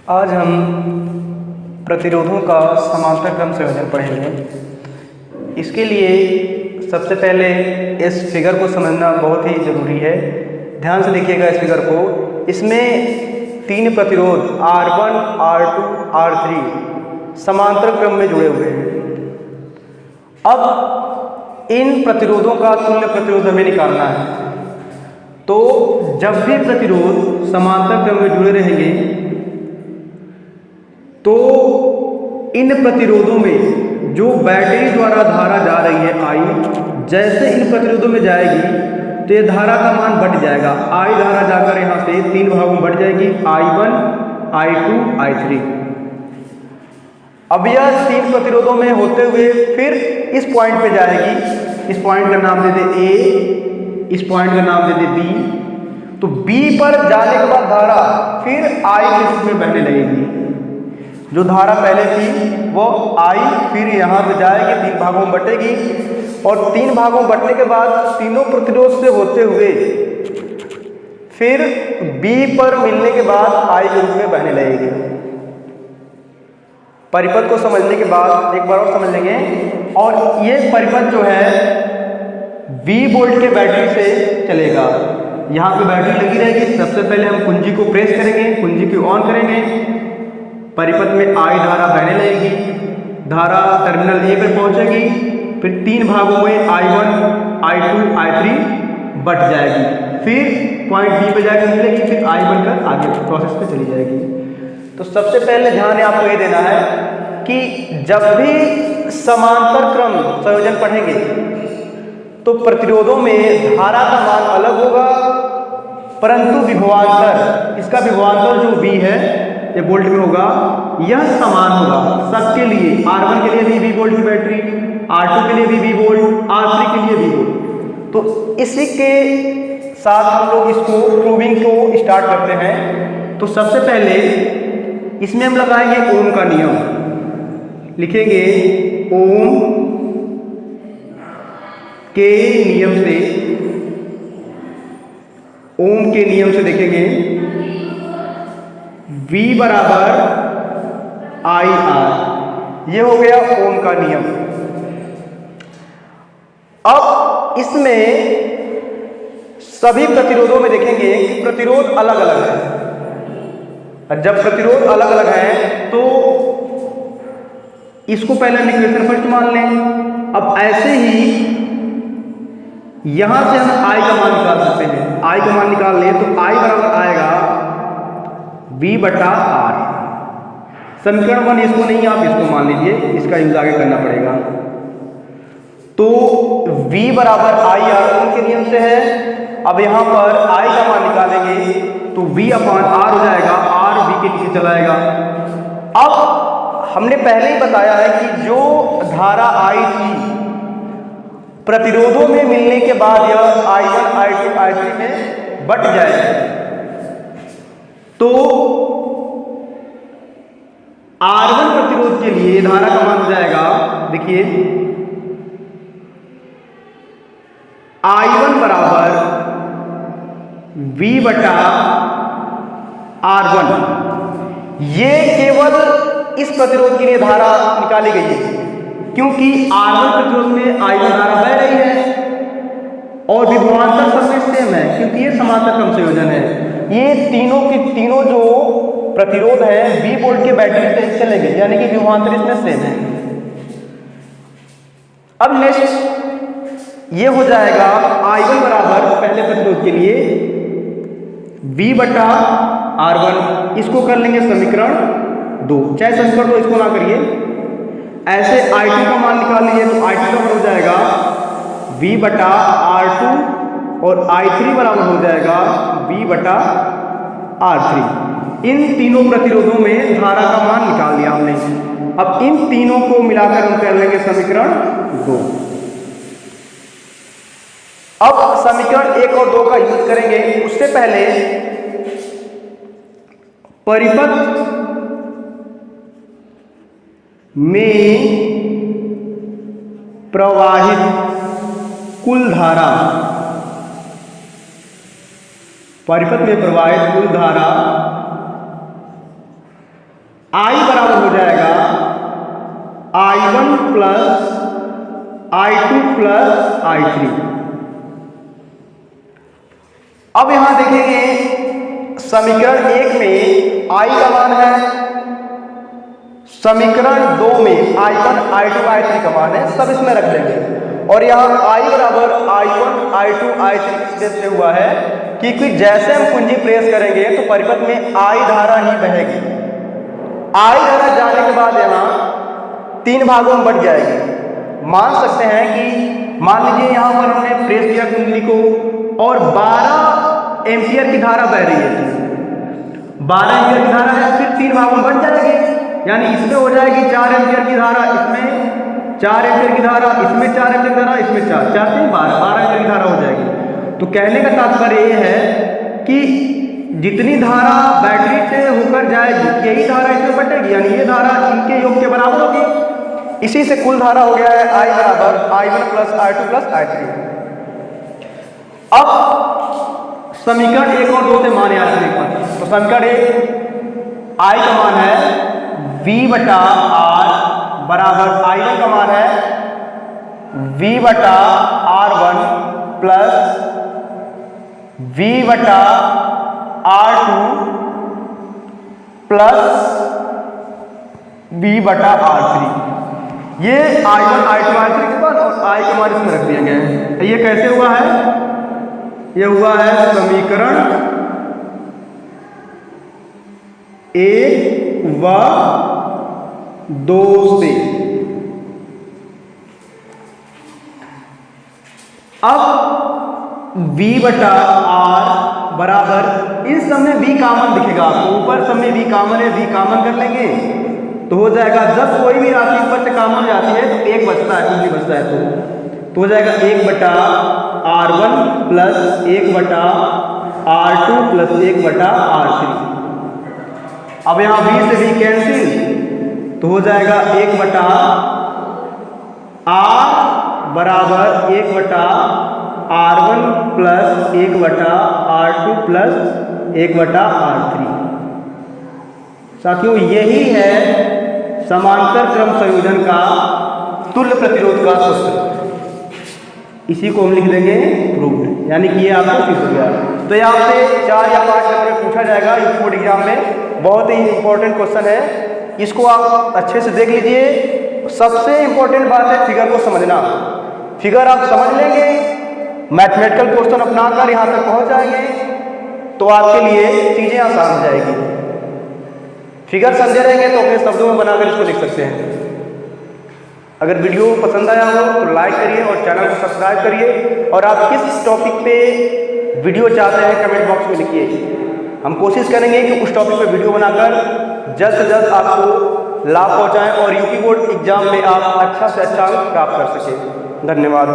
आज हम प्रतिरोधों का समांतर क्रम संयोजन पढ़ेंगे। इसके लिए सबसे पहले इस फिगर को समझना बहुत ही ज़रूरी है। ध्यान से देखिएगा इस फिगर को। इसमें तीन प्रतिरोध R1, R2, R3 समांतर क्रम में जुड़े हुए हैं। अब इन प्रतिरोधों का तुल्य प्रतिरोध हमें निकालना है। तो जब भी प्रतिरोध समांतर क्रम में जुड़े रहेंगे तो इन प्रतिरोधों में जो बैटरी द्वारा धारा जा रही है I, जैसे इन प्रतिरोधों में जाएगी तो ये धारा का मान बढ़ जाएगा। I धारा जाकर यहाँ से तीन भागों में बढ़ जाएगी, I1, I2, I3। अब यह तीन प्रतिरोधों में होते हुए फिर इस पॉइंट पे जाएगी। इस पॉइंट का नाम दे दे A, इस पॉइंट का नाम दे दे B। तो B पर जाने के बाद धारा फिर I के रूप में बहने लगेगी। जो धारा पहले थी वो I फिर यहाँ से जाएगी, तीन भागों में बटेगी और तीन भागों में बटने के बाद तीनों प्रतिरोध से होते हुए फिर B पर मिलने के बाद I के रूप में बहने लगेगी। परिपथ को समझने के बाद एक बार और समझ लेंगे। और ये परिपथ जो है 20 वोल्ट के बैटरी से चलेगा। यहाँ पे बैटरी लगी रहेगी। सबसे पहले हम कुंजी को प्रेस करेंगे, कुंजी को ऑन करेंगे, परिपथ में I धारा बहने लगेगी। धारा टर्मिनल A पर पहुंचेगी, फिर तीन भागों में I1, I2, I3 बट जाएगी। फिर पॉइंट B पे जाकर मिलेगी, फिर I बनकर आगे प्रोसेस पे चली जाएगी। तो सबसे पहले ध्यान आपको ये देना है कि जब भी समांतर क्रम संयोजन पढ़ेंगे तो प्रतिरोधों में धारा का मान अलग होगा, परंतु विभवांतर, इसका विभवांतर जो V है ये वोल्ट में होगा, यह समान होगा सबके लिए। R1 के लिए भी 20 वोल्ट की बैटरी, R2 के लिए भी 20 वोल्ट, R3 के लिए भी वोल्ट। तो इसी के साथ हम लोग इसको प्रूविंग को स्टार्ट करते हैं। तो सबसे पहले इसमें हम लगाएंगे ओम का नियम। लिखेंगे ओम के नियम से, ओम के नियम से देखेंगे V बराबर IR। ये हो गया ओम का नियम। अब इसमें सभी प्रतिरोधों में देखेंगे कि प्रतिरोध अलग अलग है। और जब प्रतिरोध अलग अलग है तो इसको पहले हम इक्वेशन फर्स्ट मान लें। अब ऐसे ही यहां से हम I का मान निकाल सकते हैं। I का मान निकाल लें तो I बराबर आएगा V बटा R। समीकरण 1 इसको नहीं, आप इसको मान लीजिए, इसका यूज आगे करना पड़ेगा। तो V बराबर IR ओम के नियम से है। अब यहां पर I का मान निकालेंगे तो V अपान R हो जाएगा, R V के नीचे चला जाएगा। अब हमने पहले ही बताया है कि जो धारा I थी प्रतिरोधों में मिलने के बाद यह I1, I2, I3 में बट जाएगी। तो R1 प्रतिरोध के लिए धारा का मान हो जाएगा, देखिए I1 बराबर V बटा R1। ये केवल इस प्रतिरोध के लिए धारा निकाली गई है क्योंकि R1 प्रतिरोध में I1 धारा बह रही है और विभवांतर सब में सेम है क्योंकि ये समांतर क्रम संयोजन है। ये तीनों के तीनों जो प्रतिरोध है 20 वोल्ट के बैटरी से चलेंगे, यानी कि विभवांतर इसमें सेम है। अब नेक्स्ट ये हो जाएगा I1 बराबर पहले प्रतिरोध के लिए V बटा R1। इसको कर लेंगे समीकरण 2, चाहे समीकरण 2 इसको ना करिए। ऐसे I2 का मान निकाल लीजिए तो I2 का हो जाएगा V बटा R2 और I3 बराबर हो जाएगा V बटा R3। इन तीनों प्रतिरोधों में धारा का मान निकाल लिया हमने। अब इन तीनों को मिलाकर हम कर लेंगे समीकरण 2। अब समीकरण 1 और 2 का यूज करेंगे। उससे पहले परिपथ में प्रवाहित कुल धारा, परिपथ में प्रवाहित कुल धारा I बराबर हो जाएगा I1 plus I2 plus I3। अब यहां देखेंगे समीकरण 1 में I का मान है, समीकरण 2 में I1 I2 I3 का मान है, सब इसमें रख देंगे। और यहाँ I बराबर I1 I2 I3 किस बेस पे हुआ है, क्योंकि जैसे हम कुंजी प्रेस करेंगे तो परिपथ में I धारा ही बहेगी। I धारा जाने के बाद यहाँ 3 भागों में बढ़ जाएगी। मान सकते हैं कि मान लीजिए यहाँ पर हमने प्रेस किया कुंडली को और 12 एम्पियर की धारा बह रही है, 12 एम्पियर की धारा है, फिर 3 भागों में बढ़ जाएगी। यानी इसमें हो जाएगी 4 एम्पियर की धारा, इसमें 4 एम्पियर की धारा, इसमें 4 एम्पियर की धारा, इसमें 4 से 12 एम्पियर की धारा हो जाएगी। तो कहने का तात्पर्य ये है कि जितनी धारा बैटरी से होकर जाएगी यही धारा इसमें बटेगी, यानी ये धारा इनके योग के बराबर होगी। इसी से कुल धारा हो गया है I बराबर I1 plus I2 plus I3। अब समीकरण 1 और 2 से मान याद करें। तो समीकरण 1 I का मान है V बटा R बराबर I1 का मान है V बटा R1 प्लस V बटा R2 प्लस V बटा R3। ये I1 I2 I3 के बाद और I के मान इसमें रख दिया गया है। ये कैसे हुआ है, ये हुआ है समीकरण 1 व 2 से। अब V बटा R बराबर इस सब में V कॉमन दिखेगा आपको, ऊपर सब में V कॉमन है, V कॉमन कर लेंगे तो हो जाएगा। जब कोई भी राशि ऊपर से कॉमन हो जाती है तो 1 बचता है, कुछ भी बचता है तो हो जाएगा 1 बटा R1 प्लस 1 बटा R2 प्लस 1 बटा R3। अब यहाँ V से V कैंसिल तो हो जाएगा 1 बटा R बराबर 1 बटा R1 प्लस 1 बटा R2 प्लस 1 बटा R3। साथियों यही है समांतर क्रम संयोजन का तुल्य प्रतिरोध का सूत्र। इसी को हम लिख देंगे प्रूव्ड, यानी कि ये आपको सिद्ध हो गया। तो ये आपसे 4 या 5 नंबर पूछा जाएगा यूपी बोर्ड एग्जाम में, बहुत ही इंपॉर्टेंट क्वेश्चन है। इसको आप अच्छे से देख लीजिए। सबसे इंपॉर्टेंट बात है फिगर को समझना। फिगर आप समझ लेंगे, मैथमेटिकल क्वेश्चन अपनाकर यहाँ तक पहुँच जाएंगे तो आपके लिए चीज़ें आसान हो जाएगी। फिगर समझे रहेंगे तो अपने शब्दों में बनाकर इसको लिख सकते हैं। अगर वीडियो पसंद आया हो तो लाइक करिए और चैनल को सब्सक्राइब करिए। और आप किस टॉपिक पे वीडियो चाहते हैं कमेंट बॉक्स में लिखिए। हम कोशिश करेंगे कि उस टॉपिक पे वीडियो बनाकर जल्द से जल्द आपको लाभ पहुंचाएं और यूपी बोर्ड एग्जाम में आप अच्छा से अच्छा अंक प्राप्त कर सकें। धन्यवाद।